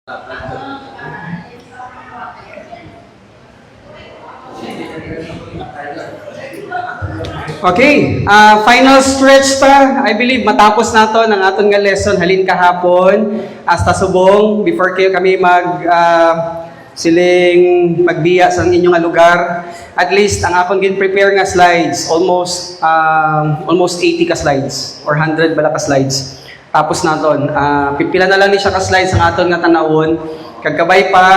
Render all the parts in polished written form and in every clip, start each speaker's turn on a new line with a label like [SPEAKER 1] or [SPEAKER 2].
[SPEAKER 1] Okay, final stretch pa. I believe matapos na to ng aton nga lesson halin kahapon hasta subong before kayo kami siling magbiya sa inyong nga lugar. At least ang akong gin-prepare nga slides, almost 80 ka slides or 100 bala ka slides. Tapos naton, pipila na lang ni siya ka slides ang aton nga tanawon. Kagkabay pa,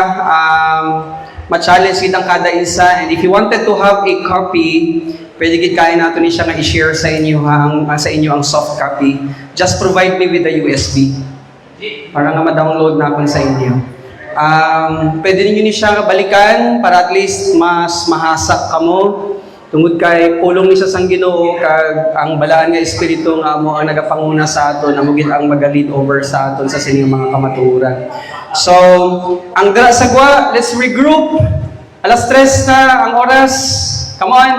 [SPEAKER 1] ma-challenge kitang kada isa. And if you wanted to have a copy, pwede gid kain nato ni siya nga i-share sa inyo ang soft copy. Just provide me with the USB para nga ma-download na sa inyo. Pwede niyo ni siya balikan para at least mas mahasak kamo tungod kay pulong ni siya sang Ginoo kag ang balaan nga espiritu nga amo ang nagapanguna sa aton amo gid ang magalid over sa aton sa sining mga kamatuoran. So, ang dira sa gwa, let's regroup. Alas 3 na ang oras. Come on.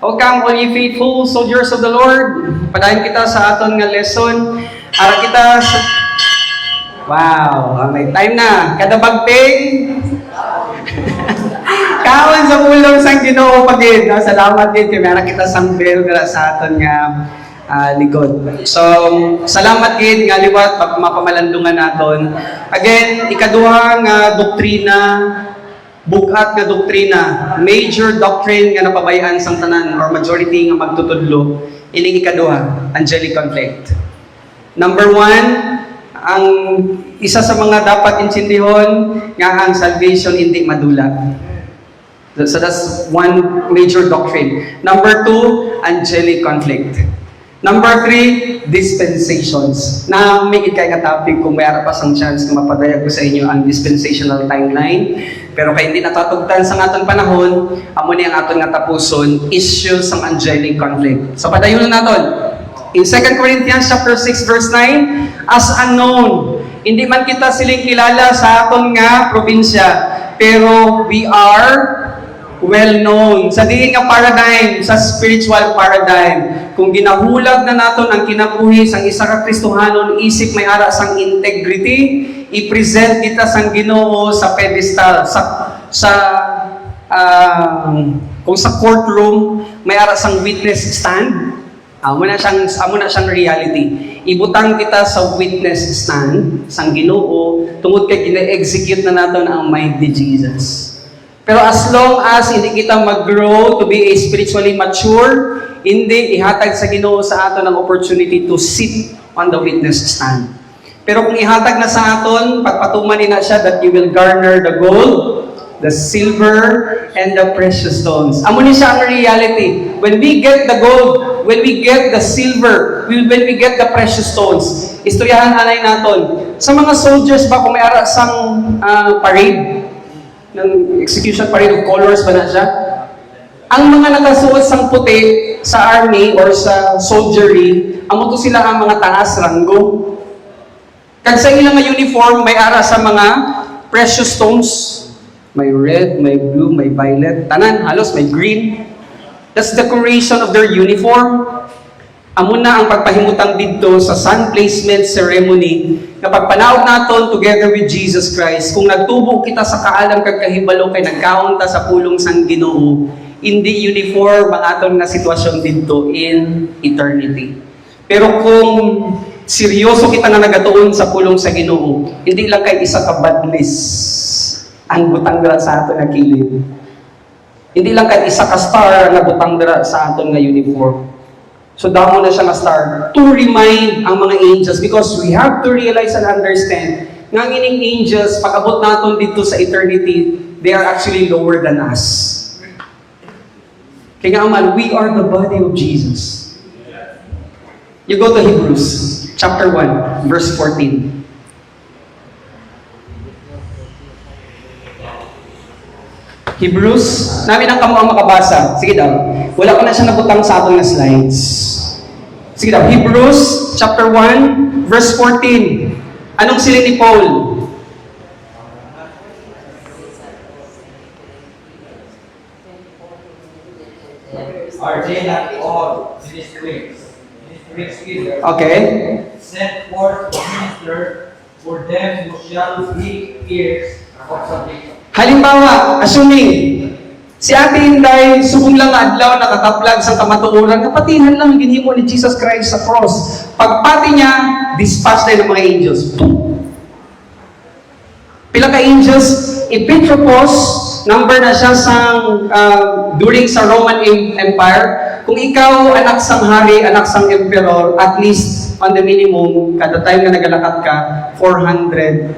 [SPEAKER 1] Welcome all ye faithful soldiers of the Lord. Padayon kita sa aton nga lesson. Ara kita sa... Wow, may time na. Kada bagting. Kaon sa pulong sang Ginoo pagid. Salamat din kay meron kita sang bell sa aton nga likod. So, salamat gid nga liwat mapamalandungan naton. Again, ikaduha nga doktrina, bukat nga doktrina, major doctrine nga napabayan sang tanan or majority nga magtutudlo, ining ikaduha, angelic conflict. Number 1, ang isa sa mga dapat insindihon nga ang salvation hindi madula. So that's one major doctrine. Number 2, angelic conflict. Number 3, dispensations. Na may ikay nga topic kung may arapas ang chance na mapadayag ko sa inyo ang dispensational timeline. Pero kay hindi natatugtan sa aton panahon, amo ni ang aton nga tapuson, issues ng angelic conflict. So padayon na naton. In 2 Corinthians chapter 6 verse 9, as unknown, hindi man kita siling kilala sa aton nga probinsya, pero we are well known. Sa diin nga paradigm, sa spiritual paradigm, kung ginahulag na naton ang kinabuhi sang isa ka Kristohanon, isip may ara sang integrity, i-present kita sang Ginoo sa pedestal, kung sa courtroom, may ara sang witness stand, amo na siyang reality. Ibutang kita sa witness stand sang Ginoo tungod kay gina-execute na naton ang mighty Jesus. Pero as long as hindi kita mag-grow to be a spiritually mature, hindi ihatag sa Ginoo sa aton ang opportunity to sit on the witness stand. Pero kung ihatag na sa aton, pagpatuman na siya that you will garner the gold, the silver, and the precious stones. Amo ni siya ang reality. When we get the gold, when we get the silver, when we get the precious stones, istoryahan anay naton. Sa mga soldiers ba kung may ara sang parade, ng execution parade of colors ba na siya? Ang mga nakasuot sang puti sa army or sa soldiery, amo to sila ang mga taas ranggo. Kag sa ilang uniform, may ara sa mga precious stones. May red, may blue, may violet. Tanan, halos may green. That's decoration of their uniform. Amo na ang pagpahimutang dito sa sun placement ceremony na pagpanaog naton together with Jesus Christ. Kung nagtubo kita sa kaalam kag kahibalo kay nagkaon ta sa pulong sang Ginoo, hindi uniform ang aton nga sitwasyon dito in eternity. Pero kung seryoso kita nga nagatuon sa pulong sa Ginoo, hindi lang kay isa ka badlis ang butang dira sa aton nga kilid. Hindi lang kay isa ka star nga butang dira sa aton nga uniform. So damo na siya nga star to remind ang mga angels, because we have to realize and understand nga ining angels pag-abot naton dito sa eternity, they are actually lower than us. Kaya nga amal, we are the body of Jesus. You go to Hebrews chapter 1 verse 14. Hebrews, namin ang kamo ang makabasa. Sige daw. Wala ko na siya nabutang sa atong na slides. Sige daw. Hebrews chapter 1 verse 14. Anong silid ni Paul?
[SPEAKER 2] Are they not all ministering
[SPEAKER 1] Okay.
[SPEAKER 2] sent forth to minister for them who shall be years, ako subject.
[SPEAKER 1] Halimbawa, assuming, si Ate Inday, subong lang nga adlaw, nakakaplag sa kamatuoran, napatihan lang ginhimo ni Jesus Christ sa cross. Pagpati niya, dispatch na ng mga angels. Boom! Pila ka angels, Epitropos, number na siya during sa Roman Empire. Kung ikaw, anak sang hari, anak sang emperor, at least, on the minimum, kada time na nagalakat ka, 400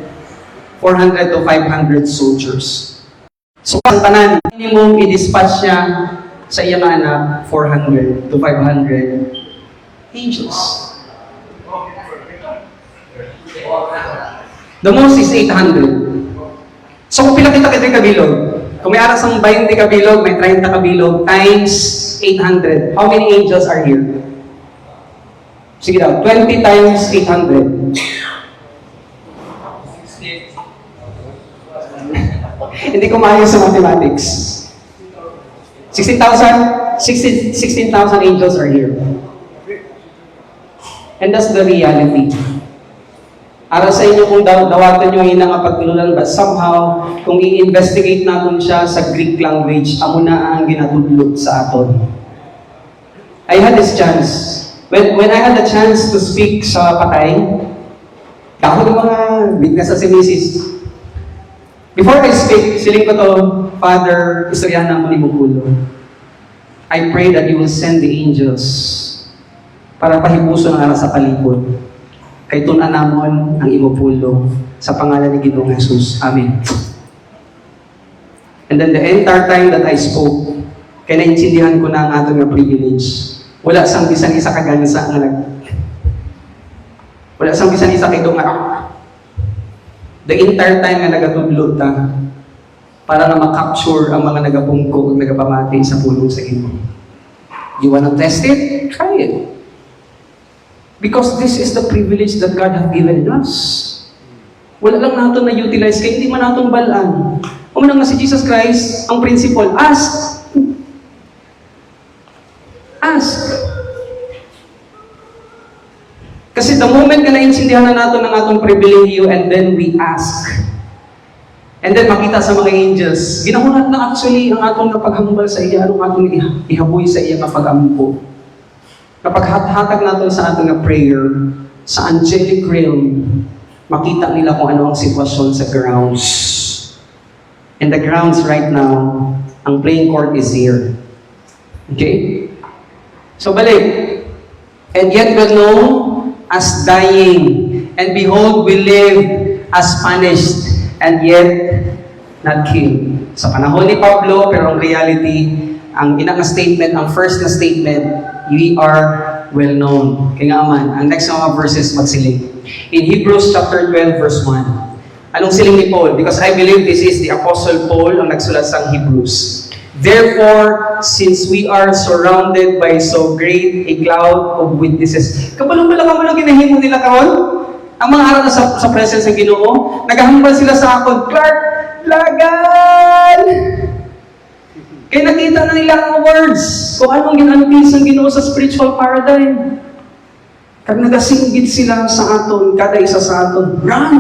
[SPEAKER 1] to 500 soldiers. So, ang tanan, minimum, i-dispatch niya sa iyang anak, 400 to 500 angels. The most is 800. So, kung pila kita kabilog, kung may aras ang 20 kabilog, may 30 kabilog, times 800. How many angels are here? Sige daw, 20 times 800. Hindi ko maayos sa mathematics. 16,000 angels are here. And that's the reality. Ara sa inyo kung dawatan nyo yung nga pagtulunan, but somehow, kung i-investigate natin siya sa Greek language, amo na ang ginatudlot sa aton. I had this chance. When I had the chance to speak sa patay, ako ng mga witness sa si Mrs. Before I speak, siling ko to, Father, istoryahan mo ni Bukulo. I pray that you will send the angels para pahipuso ng ara sa palibot. Kay tunan namon ang imupulo sa pangalan ni Ginoong Jesus. Amen. And then the entire time that I spoke, kaya naintindihan ko na ang atong nga privilege. Wala sang bisan isa kagansa nga wala sang bisan isa kay nga the entire time nga nagatudlot ta para na makapture ang mga nagapungko ug nagapamati sa pulong sa Ginoo. You wanna test it? Try it. Because this is the privilege that God has given us. Wala lang natin na-utilize kaya hindi man natin balaan. Umunang nga si Jesus Christ, ang principle, ask. Ask. Kasi the moment na naintindihan na natin ang atong pribilehiyo and then we ask. And then makita sa mga angels, ginahulat na actually ang atong napaghambal sa iya, anong atong ihaboy sa iya kapag ampo. Kapag hatag natin sa ating prayer, sa angelic realm, makita nila kung ano ang sitwasyon sa grounds. And the grounds right now, ang playing court is here. Okay? So balik. And yet we're known as dying. And behold, we live as punished. And yet, not killed. Sa panahon ni Pablo, pero ang reality, ang inang statement, ang first na statement, we are well known. Kaya nga man, ang next mga verses magsiling. In Hebrews chapter 12 verse 1. Anong siling ni Paul? Because I believe this is the Apostle Paul ang nagsulat sa Hebrews. Therefore, since we are surrounded by so great a cloud of witnesses. Kabalong-balong ang ginahimo nila karon? Ang mga araw na sa presence ng Ginoo, naghahambal sila sa akon, Clark, lagan! Kaya nakita na nila ang words kung anong ginanapis ng Ginoo sa spiritual paradigm. Kag nagasinggit sila sa aton, kada isa sa aton, run!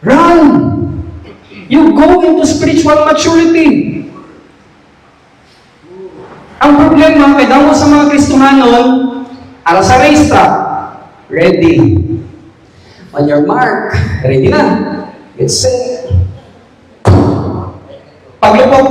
[SPEAKER 1] Run! You go into spiritual maturity. Ang problema, kay daw sa mga Kristohanon, ala sa race track, ready. On your mark, ready na. Get set. Paglupok,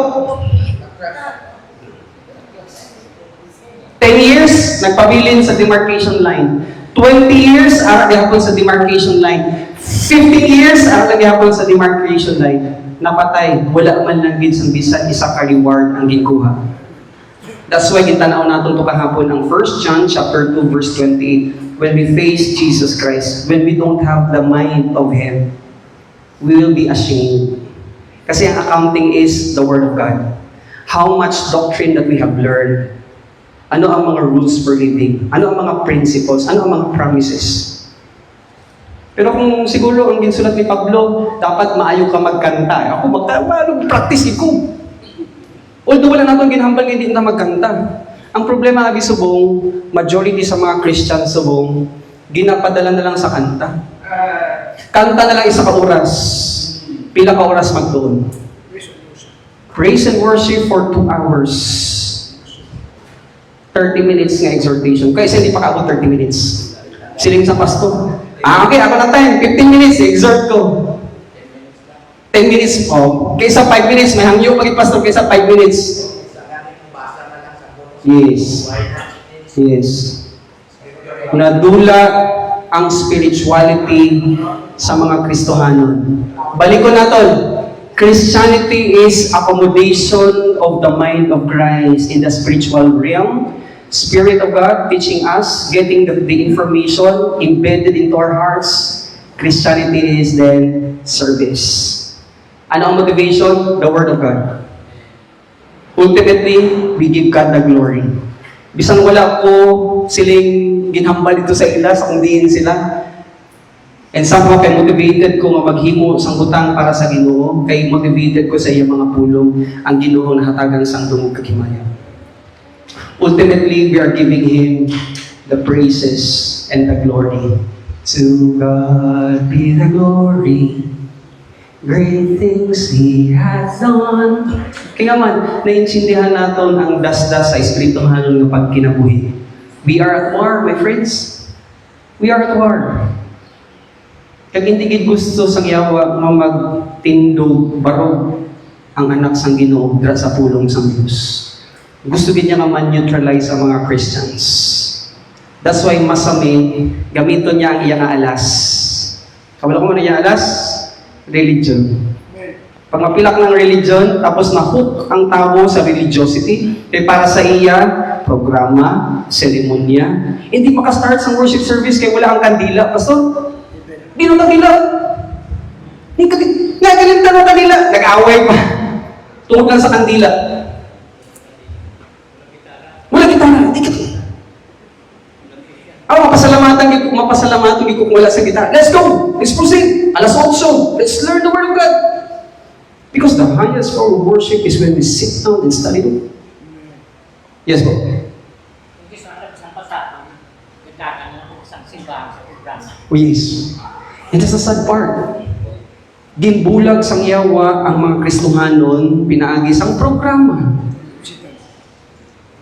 [SPEAKER 1] 10 years, nagpabilin sa demarcation line. 20 years, ara gihapon sa demarcation line. 15 years, ara gihapon sa demarcation line. Napatay, wala man lang gid sang bisan isa ka reward ang gikuha. That's why gitanaw naton to kahapon ang 1 John chapter 2 verse 28. When we face Jesus Christ, when we don't have the mind of Him, we will be ashamed. Kasi ang accounting is the Word of God. How much doctrine that we have learned. Ano ang mga rules for living? Ano ang mga principles? Ano ang mga promises? Pero kung siguro ang ginsulat ni Pablo, dapat maayo ka magkanta. Ako practice ko. Although wala natin ginhambal, hindi na magkanta. Ang problema abi subong, majority sa mga Christian subong, ginapadala na lang sa kanta. Kanta na lang isa ka oras. Pila ka oras magdoon. Praise and worship for 2 hours. 30 minutes nga exhortation. Kaya hindi pa ka ako 30 minutes. Siling sa pastor. Okay, ako na time. 15 minutes, exhort ko. 10 minutes, kaysa 5 minutes, may hangyo pag pastor kaysa 5 minutes. Yes. Yes. Nadula ang spirituality sa mga Kristohanon. Balik ko na tol. Christianity is accommodation of the mind of Christ in the spiritual realm. Spirit of God teaching us, getting the information embedded into our hearts. Christianity is then service. Ano ang motivation? The Word of God. Ultimately, we give God the glory. Bisan wala ko siling ginhambal dito sa ila, sa kung diin sila. And somehow kay motivated ko nga maghimo sang butang para sa Ginoo, kay motivated ko sa iyang mga pulong ang Ginoo na hatagan sang dungog kaghimayan. Ultimately, we are giving Him the praises and the glory. To God be the glory, great things He has done. Kaya man, naintindihan natin ang dasdas sa Espiritong Hanon ng pagkinabuhi. We are at war, my friends. We are at war. Kag hindi gid gusto sang yawa magtindog barog ang anak sang Ginoo dira sa pulong sang Dios. Gusto gid niya nga man-neutralize ang mga Christians. That's why masami gamiton niya ang iyang alas. Kabalo ko man iyang alas, religion. Pag mapilak ng religion, tapos na-hook ang tao sa religiosity, kaya para sa iya, programa, seremonya. Hindi makastart sa worship service kaya wala ang kandila, pastor. Di nung kandila. Nga galinta ng kandila. Nag-away pa. Tungkol lang sa kandila. Wala gitara. Di ka. Mapasalamatan ko kung wala sa gitara. Let's go! Let's proceed! Alas 8. Let's learn the Word of God. Because the highest form of worship is when we sit down and study it. Yes, po. Oh, yes. And that's the sad part. Ginbulag sang yawa ang mga Kristohanon, pinaagi sang programa.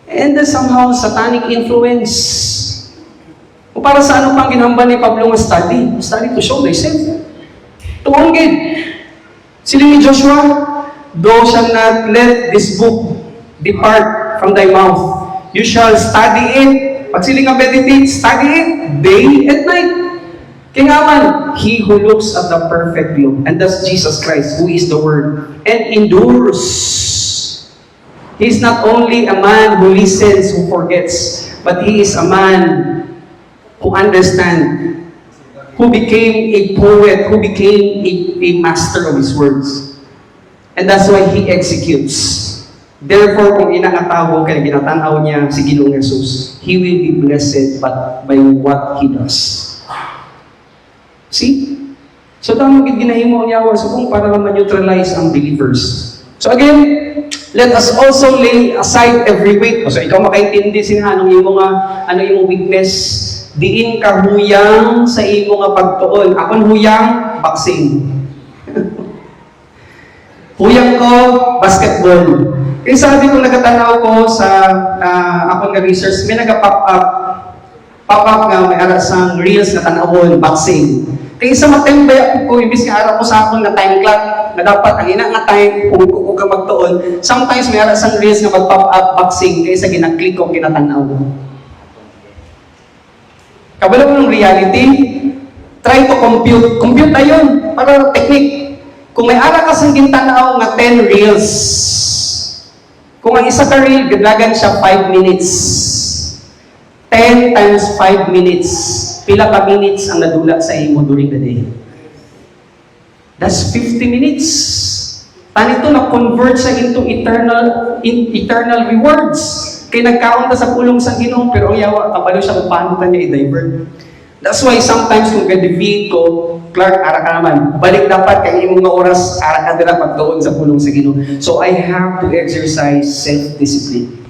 [SPEAKER 1] And then somehow, satanic influence. O para sa ano pang ginhamba ni Pablo nga study? Study to show thyself. Tuon gid. Sila ni Joshua, thou shalt not let this book depart from thy mouth. You shall study it. Pag sila nga meditate, study it day and night. Kaya nga man, he who looks at the perfect law, and that's Jesus Christ, who is the Word, and endures. He is not only a man who listens, who forgets, but he is a man who understands, who became a poet, who became a master of his words. And that's why he executes. Therefore, kung inangatawo kaya ginatanaw niya si Ginoong Jesus, he will be blessed but by what he does. See? So, tama ginahimo ang yawa sa kung para ma-neutralize ang believers. So again, let us also lay aside every weight. So, ikaw makaintindi sina anong imo nga, ano imo weakness. Diin ka huyang sa imo nga pagtuon. Akon huyang, boxing. Huyang ko, basketball. Kaya sabi ko, nagatanaw ko sa akong research, may nag-pop up nga may ara sang reels na tanawon, boxing. Kaya sa matembay ko, imbis nga ara ko sa akong na time clock, na dapat ang ina nga time, kung ka magtuon, sometimes may ara sang reels nga mag-pop up boxing, kaya sa ginaklik ko, kinatanaw ko. Kabalo mo ng reality, try to compute. Compute na yun, para technique. Kung may ara ka sang gintanaw nga 10 reels, kung ang isa ka reel, gadagan siya 5 minutes. 10 times 5 minutes. Pila ka minutes ang nadula sa imo during the day. That's 50 minutes. Tanito na-convert siya into eternal rewards. Kaya nagkaon ta sa pulong sa Ginoo, pero ang yawa, kabalo siya kung paano ta niya i-divert. That's why sometimes kung ka-defeat ko, Clark, ara ka naman. Balik dapat kay imong nga oras, ara ka dira pagtuon sa pulong sa Ginoo. So I have to exercise self-discipline.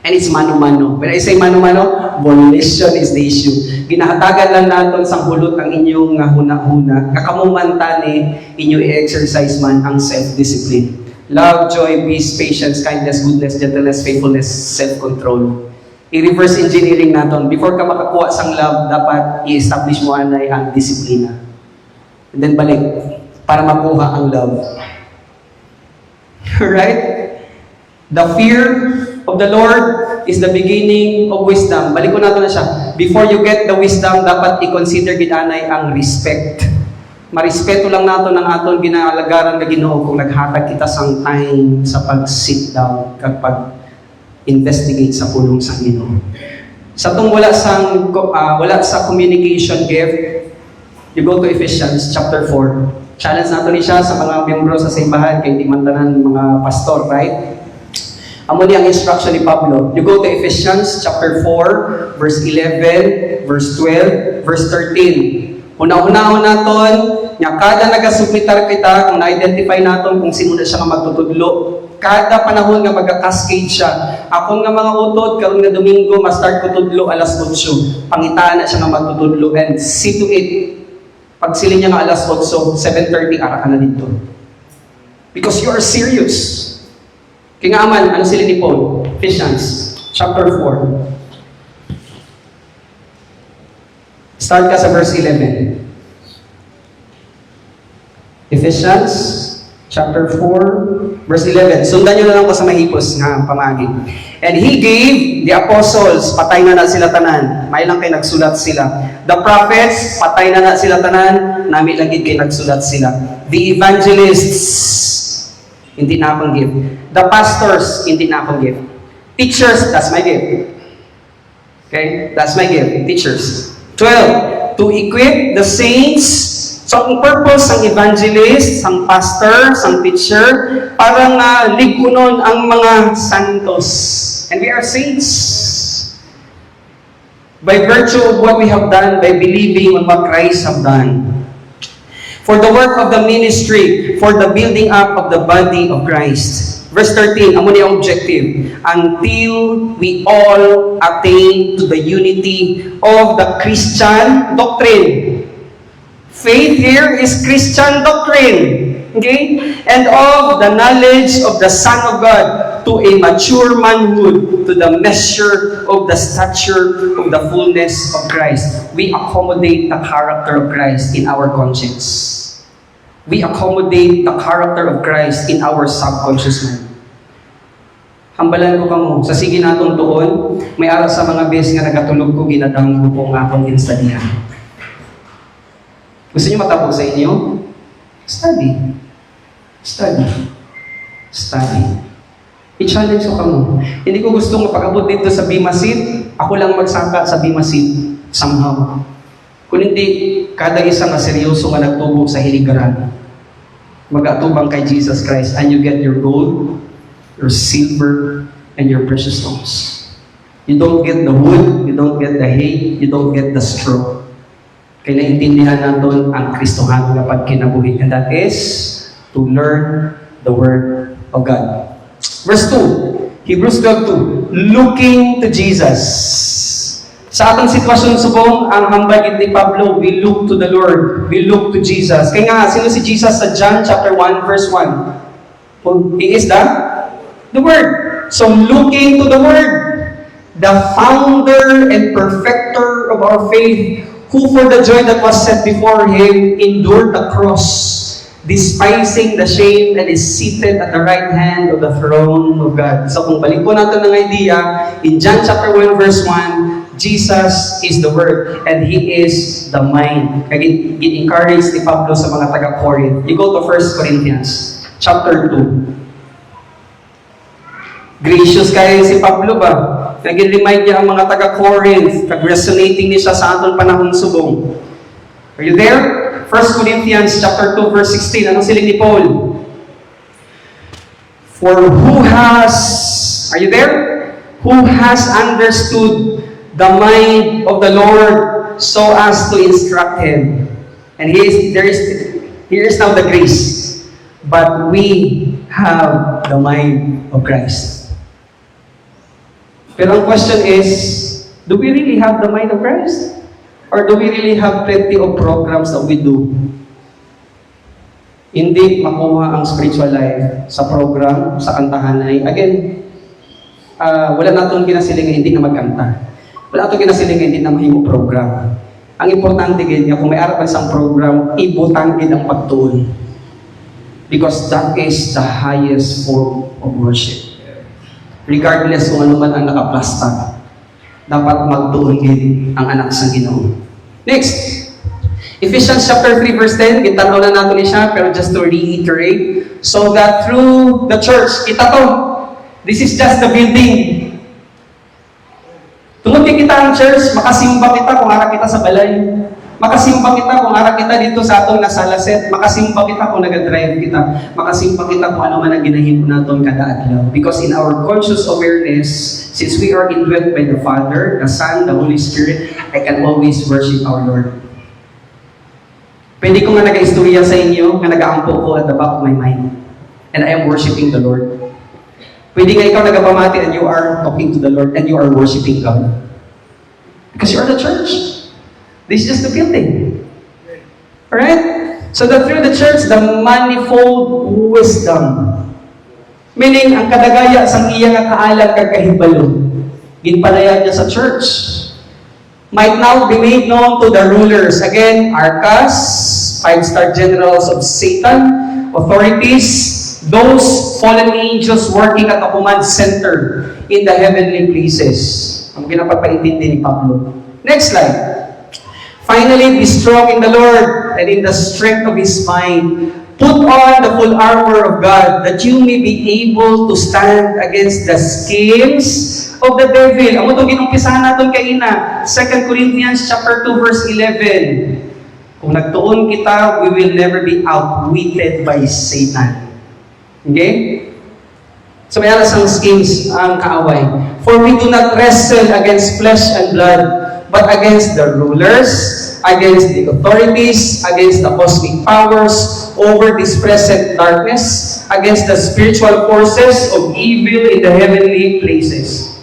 [SPEAKER 1] And it's mano-mano. When I say mano-mano, volition is the issue. Ginahatagan lang natin sa hulot ang inyong huna-huna. Kakamumantani, inyo i-exercise man ang self-discipline. Love, joy, peace, patience, kindness, goodness, gentleness, faithfulness, self-control. I-reverse engineering natin. Before ka makakuha sang love, dapat i-establish mo anay ang disiplina. And then balik, para makuha ang love. Right? The fear of the Lord is the beginning of wisdom. Balik ko natin na siya. Before you get the wisdom, dapat i-consider ginanay ang respect. Marespeto lang natin ang aton ginaalagaran na Ginoo kung naghatag kita sang time sa pag-sit down kapag investigate sa pulong sa Ginoo. Sa tong wala sa communication gift, you go to Ephesians chapter 4. Challenge nato ni siya sa mga miyembro sa simbahan kay di man tanan mga pastor, right? Amo ni ang instruction ni Pablo. You go to Ephesians chapter 4, verse 11, verse 12, verse 13. Una-unahon naton, nga kada nagasubmitar kita, kung na-identify naton kung sino na siya nga magtutudlo, kada panahon nga magka-cascade siya. Akong nga mga utod, karon nga Domingo, ma-start ko tudlo alas 8. Pangitaan na siya nga magtutudlo and see to it. Pag silin niya nga alas 8, 7:30, ara ka na dito. Because you are serious. Kaya nga aman, ano sila ni Paul? Ephesians, chapter 4. Start ka sa verse 11. Ephesians, chapter 4, verse 11. Sundan nyo na lang ko sa mahipos nga pamagi. And He gave the apostles, patay na sila tanan. May lang kayo nagsulat sila. The prophets, patay na sila tanan. Nami lang kayo nagsulat sila. The evangelists, hindi na akong give. The pastors, hindi na akong give. Teachers, that's my gift. Okay? That's my gift. Teachers. 12. To equip the saints. So, ang purpose ng evangelist, ng pastor, ng teacher, para nga ligunon ang mga santos. And we are saints. By virtue of what we have done, by believing on what Christ have done. For the work of the ministry, for the building up of the body of Christ. Verse 13, amo ni ang objective. Until we all attain to the unity of the Christian doctrine. Faith here is Christian doctrine. Okay? And of the knowledge of the Son of God to a mature manhood, to the measure of the stature of the fullness of Christ. We accommodate the character of Christ in our conscience. We accommodate the character of Christ in our subconscious mind. Hambalan ko kamo, sa sige natong tuon, may ara sa mga bes nga nagatulog ko, ginadang ko ang akong instadihan. Gusto niyo matapos sa inyo? Study. Study. Study. I-challenge ko kamo. Hindi ko gusto mapag-abot dito sa Bimasit, ako lang magsaka sa Bimasit somehow. Kung hindi, kada isa na seryoso nga nagtubo sa hiligaran, mag-atubang kay Jesus Christ, and you get your gold, your silver, and your precious stones. You don't get the wood, you don't get the hay, you don't get the straw. Kaya naintindihan natin ang Kristohan na pagkinabuhi, and that is to learn the Word of God. Verse 2, Hebrews 12:2, looking to Jesus. Sa atong sitwasyon subong, ang hambag ni Pablo, we look to the Lord, we look to Jesus. Kaya nga, sino si Jesus sa John chapter 1, verse 1? He is the Word. So, looking to the Word, the founder and perfecter of our faith, who for the joy that was set before Him endured the cross, despising the shame, and is seated at the right hand of the throne of God. So kung balik po natin ng idea, in John chapter 1 verse 1, Jesus is the Word, and He is the mind. Kaya gin-encourage ni Pablo sa mga taga-Corinth. You go to 1 Corinthians chapter 2. Gracious kayo si Pablo ba? Nag-remind niya ang mga taga-Corinth, nag-resonating niya siya sa aton panahon subong. Are you there? 1 Corinthians chapter 2 verse 16. Anong siling ni Paul? For who has, are you there? Who has understood the mind of the Lord so as to instruct him? And here is now the grace. But we have the mind of Christ. Pero ang question is, do we really have the mind of Christ? Or do we really have plenty of programs that we do? Hindi makuha ang spiritual life sa program, sa kantahan ay, again, wala natin kinasilingan hindi na magkanta. Wala natin kinasilingan hindi na mahimo program. Ang importante ganyan, kung may arapan sa program, ibutang din ang pagtuon. Because that is the highest form of worship. Regardless kung ano man ang nakaplasta, dapat magtuon din ang anak sa Ginoo. Next, Ephesians chapter 3 verse 10, itanaw na natin siya, pero just to reiterate, so that through the church, kita to, this is just the building. Tungod kay kita ang church, makasimba kita kung ara kita sa balay. Makasimba kita kung ara kita dito sa atong nasalaset. Makasimba kita kung nag-drive kita. Makasimba kita kung ano man ang ginahimo naton kada adlaw. Because in our conscious awareness, since we are indwelt by the Father, the Son, the Holy Spirit, I can always worship our Lord. Pwede ko nga nag-istorya sa inyo, nga nag-aampo ko at the back of my mind. And I am worshiping the Lord. Pwede nga ikaw nagpamati and you are talking to the Lord and you are worshiping God. Because you are the church. This is just the building. Alright? So that through the church, the manifold wisdom. Meaning, ang kadagaya sang iya nga kaalam kag kahibalo, ginpalayan niya sa church, might now be made known to the rulers. Again, Arcas, 5-star generals of Satan, authorities, those fallen angels working at the command center in the heavenly places. Ang pinapapaintindi ni Pablo. Next slide. Finally, be strong in the Lord and in the strength of His might. Put on the full armor of God that you may be able to stand against the schemes of the devil. Amo itong ginumpisahan natin kaina. 2 Corinthians chapter 2 verse 11. Kung nagtuon kita, we will never be outwitted by Satan. Okay? So may alas ang schemes ang kaaway. For we do not wrestle against flesh and blood, but against the rulers, against the authorities, against the cosmic powers over this present darkness, against the spiritual forces of evil in the heavenly places.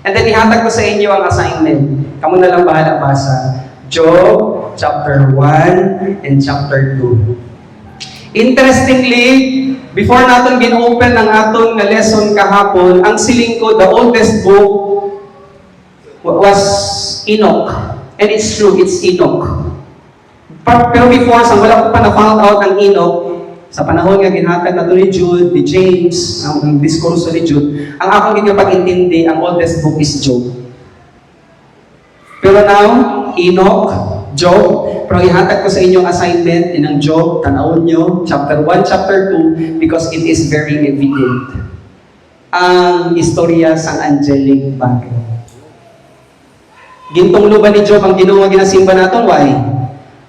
[SPEAKER 1] And then ihatag ko sa inyo ang assignment. Kamu na lang bahala basa. Job chapter 1 and chapter 2. Interestingly, before natin gin-open ang atong na lesson kahapon, ang siling ko, the oldest book was Enoch. And it's true, it's Enoch. Pero before, sa wala ko pa na-found out ang Enoch, sa panahon nga ginhatag na ni Jude, ni James, ang diskurso ni Jude, ang akong pag-intindi, ang oldest book is Job. Pero now, Enoch, Job, pero ihatag ko sa inyong assignment in ang Job, tanawon nyo, chapter 1, chapter 2, because it is very evident. Ang istorya sa angelic bagay. Gintong luba ni Job ang ginawa ginasimba naton, why?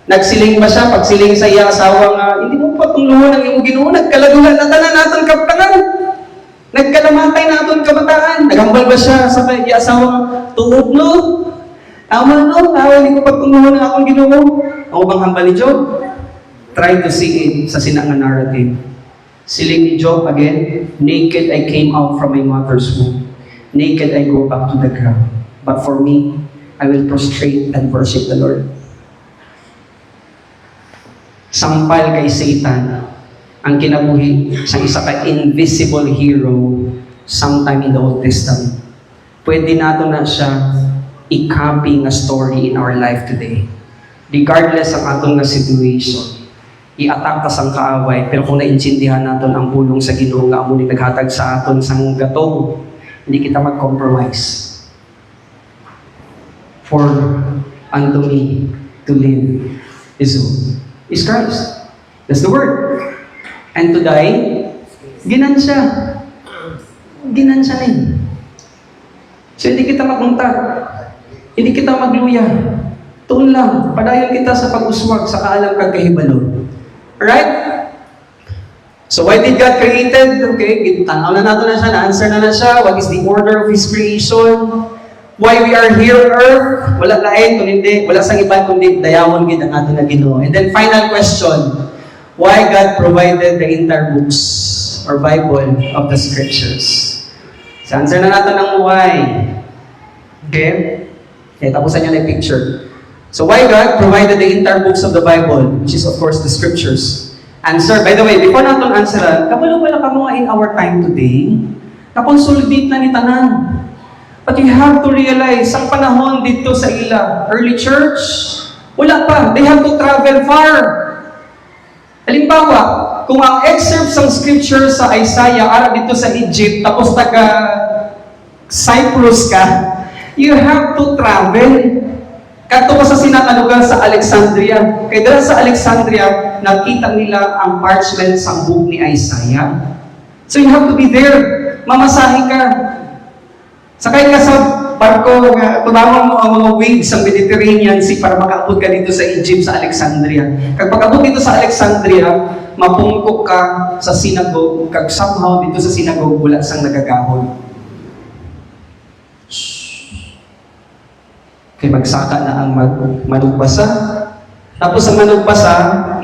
[SPEAKER 1] Nagsiling ba siya? Pagsiling sa iya asawa nga, hindi mo pa itong luha ng iyong ginawa, nagkalagulan na tanan naton kaptangan. Nagkalamatay naton kabataan. Naghambal ba siya sa iya asawa nga, tuod no? Tama no? Hindi ko pa itong luha ng akong ginawa. Ang bang hambal ni Job? Try to see it sa sinangan narrative. Siling ni Job again, naked I came out from my mother's womb. Naked I go back to the ground. But for me, I will prostrate and worship the Lord. Sampal kay Satan ang kinabuhi sa isa ka invisible hero sometime in the Old Testament. Pwede nato na siya i-copy nga story in our life today. Regardless ang atong nga situation, i-attack ka sang kaaway, pero kung naintindihan naton ang pulong sa Ginoo nga amo ni naghatag sa aton sang gatong, hindi kita mag-compromise. For unto me to live is Christ. That's the word. And to die, ginansya. Ginansya na yun. So hindi kita magmunta. Hindi kita magluya. Tuon lang. Padayon kita sa pag-uswag sa kaalam kag kahibalo. Alright? So why did God created? Okay, tanaw na nato na siya, na-answer na siya. What is the order of His creation? Why we are here on earth? Wala lain, kung hindi, wala sang iba, kundi dayawon gid ang ato na Ginoo. And then final question, why God provided the entire books or Bible of the Scriptures? So, answer na natin ng why. Okay? Okay, tapusan nyo na yung picture. So, why God provided the entire books of the Bible, which is of course the scriptures. Answer, by the way, before natin answeran, kabalo pala ka mga in our time today, na-consolidate na ni Tanan. But you have to realize, ang panahon dito sa ila, early church, wala pa. They have to travel far. Halimbawa, kung ang excerpts ng scripture sa Isaiah, ara dito sa Egypt, tapos taga Cyprus ka, you have to travel. Kato pa sa sinatalugan sa Alexandria. Kaya dahil sa Alexandria, nakita nila ang parchment sa book ni Isaiah. So you have to be there. Mamasahe ka. Sakay ka sa barko, tunawang mo ang mga waves sa Mediterranean Sea para makaabot ka dito sa Egypt, sa Alexandria. Kapag abot dito sa Alexandria, mapungkok ka sa synagogue, kag somehow dito sa synagogue, wala sang nagagahon. Kaya magsaka na ang manugbasa. Tapos ang manugbasa,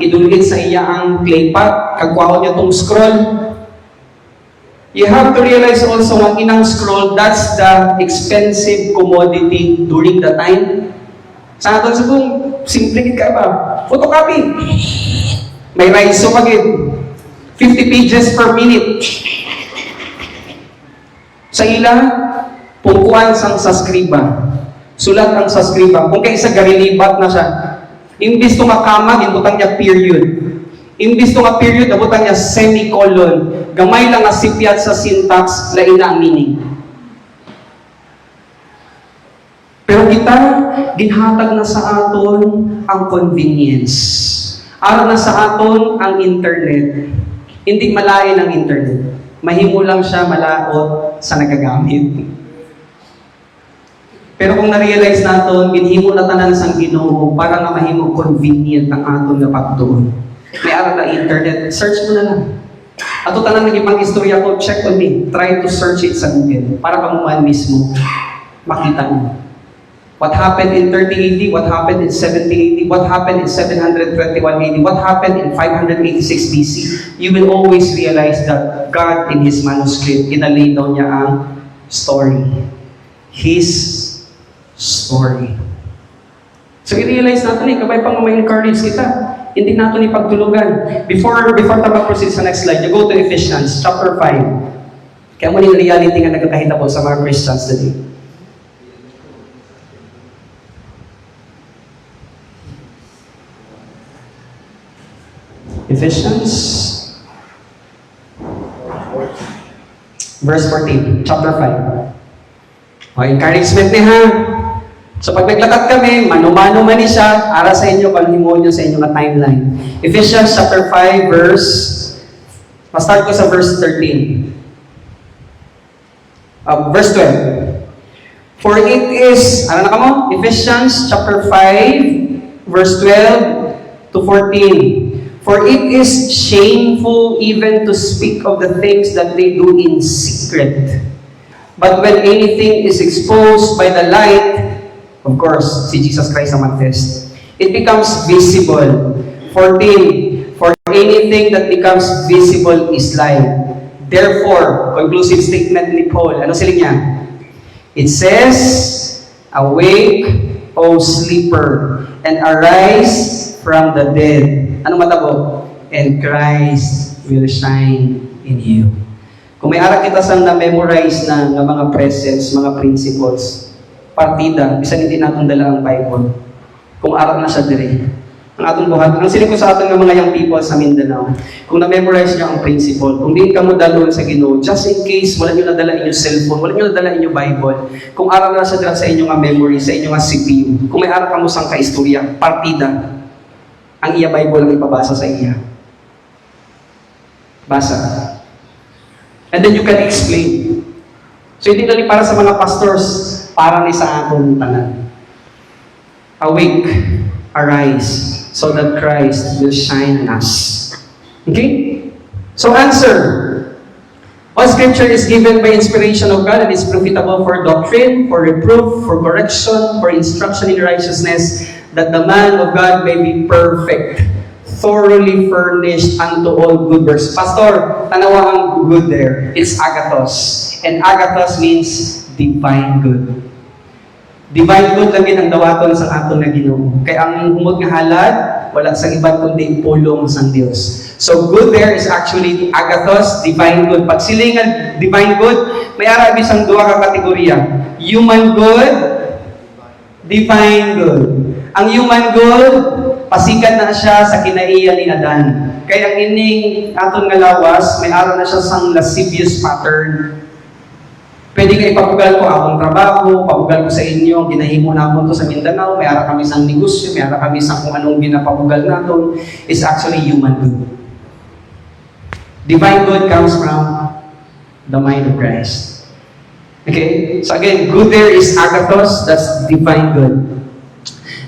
[SPEAKER 1] idulit sa iya ang clay pot, kagwahon niya itong scroll. You have to realize also, ang inang scroll, that's the expensive commodity during the time. Sa atin sa kung, simple ka ba? Photocopy. May raiso magid. 50 pages per minute. Sa ila, pungkuan sang sa skriba. Sulat ang sa skriba. Kung kaysa garilibat na siya, imbis to makama, ginbutang niya period. Imbis to nga period, nabutang niya semicolon. Gamay lang nga sipyat sa syntax, lain na ang meaning. Pero kita, ginhatag na sa aton ang convenience. Araw na sa aton ang internet. Hindi malain ang internet. Mahimo lang siya malaot sa nagagamit. Pero kung na-realize natin, ginhimo na tanan sang Ginoo para nga mahimo convenient ang aton nga pagtuon. May araw na internet, search mo na lang. Ato tanan naging pang istorya ko, check on me. Try to search it sa Google para ka mo man mismo makita mo. What happened in 30 AD? What happened in 70 AD? What happened in 721 AD? What happened in 586 BC? You will always realize that God in His manuscript, inalay daw niya ang story. His story. So, i-realize natin kabay pang ma-encourage kita. Hindi natin ipagtulugan. Before tayo mag-proceed sa next slide, you go to Ephesians chapter 5. Kaya mo yung reality nga nagkakahita po sa mga Christians today. Ephesians verse 14, chapter 5. O, encouragement ni ha. So pag naglakad kami, mano-mano man ni siya, ara sa inyo, panhimuon nyo sa inyo nga timeline. Ephesians chapter 5 verse, ma-start ko sa verse 13. Verse 12. For it is, ano na ka mo? Ephesians chapter 5 verse 12 to 14. For it is shameful even to speak of the things that they do in secret. But when anything is exposed by the light, of course, si Jesus Christ ang mag-test, it becomes visible. 14. For anything that becomes visible is light. Therefore, conclusive statement ni Paul, ano sila niya? It says, awake, O sleeper, and arise from the dead. Ano matabo? And Christ will shine in you. Kung may ara kita sang na-memorize na ng mga presence, mga principles, partida, bisan hindi natin dala ang Bible. Kung ara na siya dire. Ang atong buhat, ang siling ko sa ating mga young people sa Mindanao, kung na-memorize niyo ang principle, kung di ka mo dalon sa Ginoo, just in case wala niyo nadala inyong cellphone, wala niyo nadala inyong Bible, kung ara na siya dira sa inyong memory, sa inyong CPU, kung may ara ka mo sang kaistorya, partida, ang iya Bible ang ipabasa sa iya. Basa. And then you can explain. So hindi lang para sa mga pastors, para ni sa atong tanan. Awake, arise, so that Christ will shine in us. Okay? So answer. All scripture is given by inspiration of God and is profitable for doctrine, for reproof, for correction, for instruction in righteousness, that the man of God may be perfect, thoroughly furnished unto all good works. Pastor, tanawa ang good there. It's agathos. And agathos means divine good. Divine good lang ang dawaton sa aton na Ginoo. Kaya ang humot nga halad, wala sa iban kundi pulong sang Dios. So good there is actually agathos, divine good. Pag sila nga divine good, may arabi sang duha ka kategorya. Human good, divine good. Ang human good, pasikat na siya sa kinaiya ni Adan. Kaya ang ining aton nga lawas, may araw na siya sang lascivious pattern. Pwede nga ipapugal ko akong trabaho, papugal ko sa inyo, ginahimo namon to sa Mindanao, may ara kami sang negosyo, may ara kami sang kung anong ginapapugal naton, is actually human good. Divine good comes from the mind of Christ. Okay? So again, good there is agathos, that's divine good.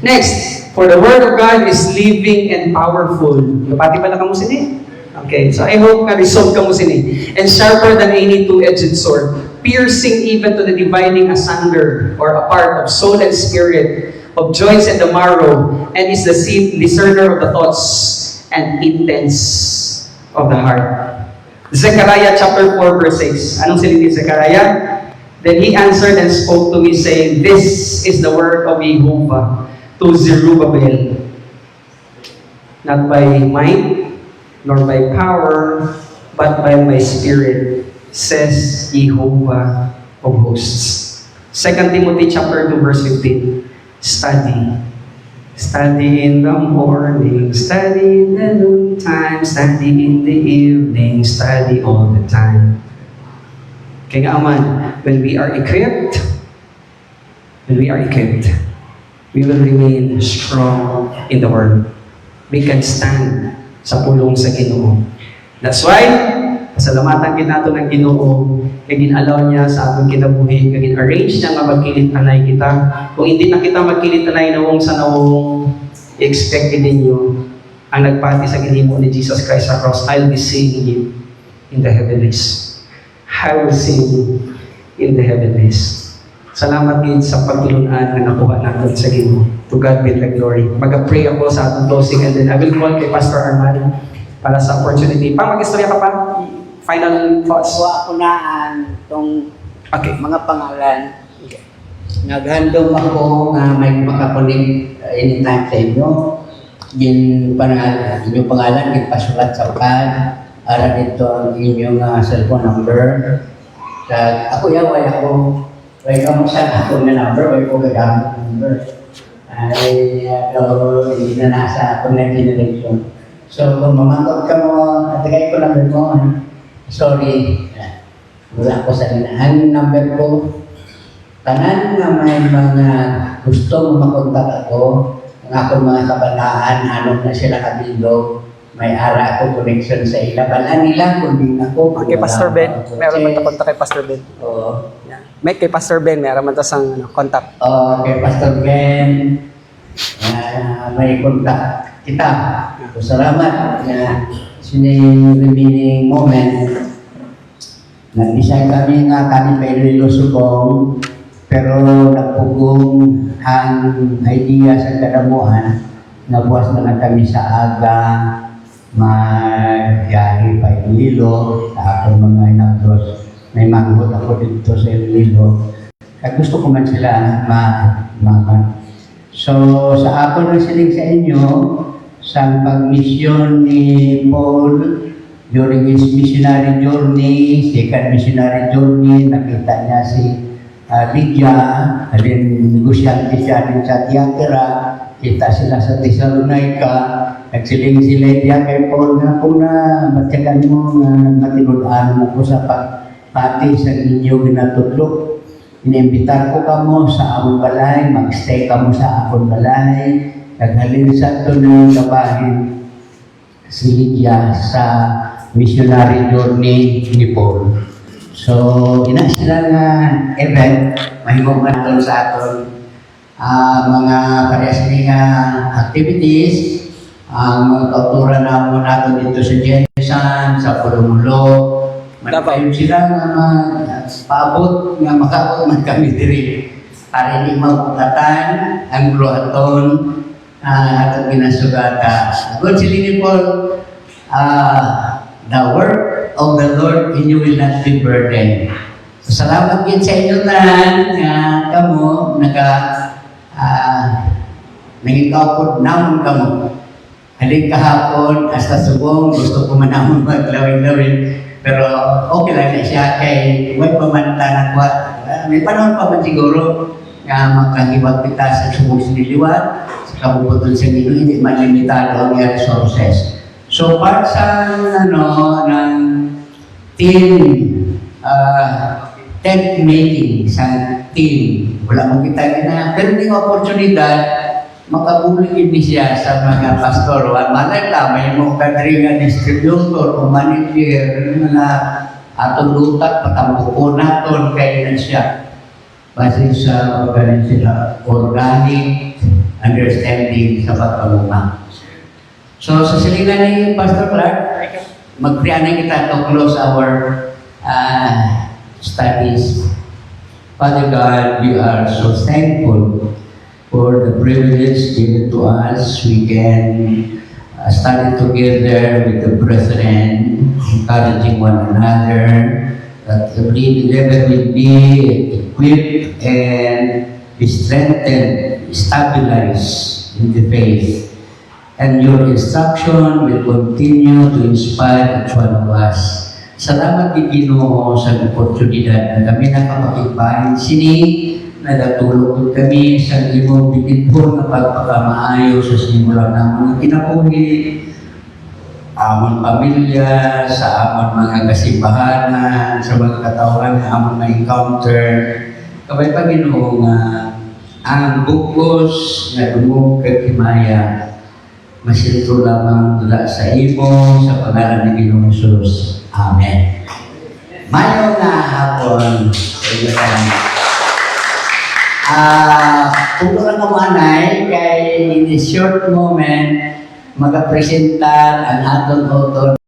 [SPEAKER 1] Next, for the Word of God is living and powerful. Pati pala ka mo sini? Okay, so I hope na-resolve ka mo sini. And sharper than any two-edged sword, piercing even to the dividing asunder or apart of soul and spirit, of joints and the marrow, and is the discerner of the thoughts and intents of the heart. Zechariah chapter 4 verse 6. Anong silid ni Zechariah? Then he answered and spoke to me, saying, This is the word of Jehovah to Zerubbabel, not by might, nor by power, but by my spirit, says Jehovah of hosts. 2 Timothy chapter 2 verse 15. Study. Study in the morning, study in the noontime, study in the evening, study all the time. Kaya nga aman, when we are equipped, we will remain strong in the Word. We can stand sa pulong sa Ginoo. That's why, pasalamatan kinato ng Ginoo, kaya ginalaw niya sa atong kinabuhi, kaya gin-arrange niya nga magkilit-anay kita. Kung hindi na kita magkilit-anay nawong sa nawong i-expect ninyo, ang nagpati sa ginhimo ni Jesus Christ sa cross, I'll be singing you in the heavenlies. I will sing you in the heavenlies. Salamat din sa pagtulunan na nakuha natin sa Ginoo. To God be the glory. Mag-pray ako sa atong closing and then I will call kay Pastor Armando para sa opportunity. Mag-istorya ka pa? Final thoughts?
[SPEAKER 3] Wa ko naan tong
[SPEAKER 1] Okay.
[SPEAKER 3] mga pangalan. Naghandom ako nga may makakunig anytime sa inyo. Yung pangalan, inyong pangalan, ipasulat sa ukan. Ara dito ang inyong cellphone number. Ako yaway ako. Way ka mo sa ako na number, way ko gagamit number. Ay, hindi na nasa ako na generation. So, kung mamangkot ka mo, atagay ko number mo, sorry, wala ko sa ang number ko. Tanan na may mga gusto makontak ako, ang akong mga kabataan, anong na sila kabilog, may ara ako connection sa ila. Balaan nila, kundi ako.
[SPEAKER 1] Kay Pastor Ben, meron man tapunta kay Pastor Ben.
[SPEAKER 3] Oo.
[SPEAKER 1] May kay Pastor Ben, meron man sang contact.
[SPEAKER 3] Kay Pastor Ben, may kontak kita. So, salamat na sinay remaining moment. Nag-design kami nga kami pa ilulusubong, pero nagpugong ang idea sa kadamuhan na buwas na kami sa aga, magyari pa Iloilo, sa akong mga inagdos. May manggot ako dito sa Iloilo. Kaya gusto ko man sila So, sa ako nang siling sa inyo, sa pag-mission ni Paul during his missionary journey, second missionary journey, nakita niya si Lydia, din negosyante siya din sa Tiatira, kita sila sa Thessalonica, nagsiling si Lydia kay Paul na kung na matyagan mo na matinulaan mo ko sa pati sa inyo ginatudlok. Inimbitar ko kamo sa among balay, magstay kamo sa akong balay, naghalin sa ito ng kabahin si Lydia sa missionary journey ni Paul. So, ina sila nga event, mahimong natin sa aton mga parehas nga activities, ang mga kauturan naman natin dito sa Jensan, sa Pulumulo, Malapayon sila nga paabot, nga makaabot man kami diri. Para hindi mabukatan ang gluhaton atong ginasugata. Good silingin po, the work of the Lord in you will not be burdened. So, salamat din sa inyo na kamo naging kaupod namon kamo. Haling kahapon, hasta subong, gusto ko man namon maglawin-lawin. Pero okay lang na siya kay huwag pa man tanakwa. May panahon pa man siguro na makahibag kita sa subong siniliwan, sa kabubuton sa Ginoo, hindi man limitado ang iyong resources. So part sa ng tent making sa team, wala mong kita na, pero may oportunidad makabuligid ni siya sa mga pastor. Malay ka, may mga kadringan distributor o manager na atong lutat, patambuko naton kayo na siya. Base sa organic understanding sa pagkaluma. So, sa silingan ni Pastor Clark, magpriyanan kita to close our studies. Father God, we are so thankful for the privilege given to us. We can study together with the brethren, encouraging one another, that every level will be equipped and be strengthened, stabilized in the faith. And your instruction will continue to inspire each one of us. Salamat di Ginoo sa oportunidad na kami nakapakigbahin sini, nadatulog kami sa imong bitidpon na pagpakamaayo sa simulan naman ng kinabuhi, amon pamilya, sa amon mga kasimbahanan, sa mga katawhan na amon ma-encounter. Kabay pa Ginoo nga ang bukos na dumog kay Himaya, masinto lamang dula sa imo sa pangalan ni Ginoong Jesus. Amen. Mayo na hapon sa iyo kung doon ang manay, kay in a short moment, magapresentar ang atong author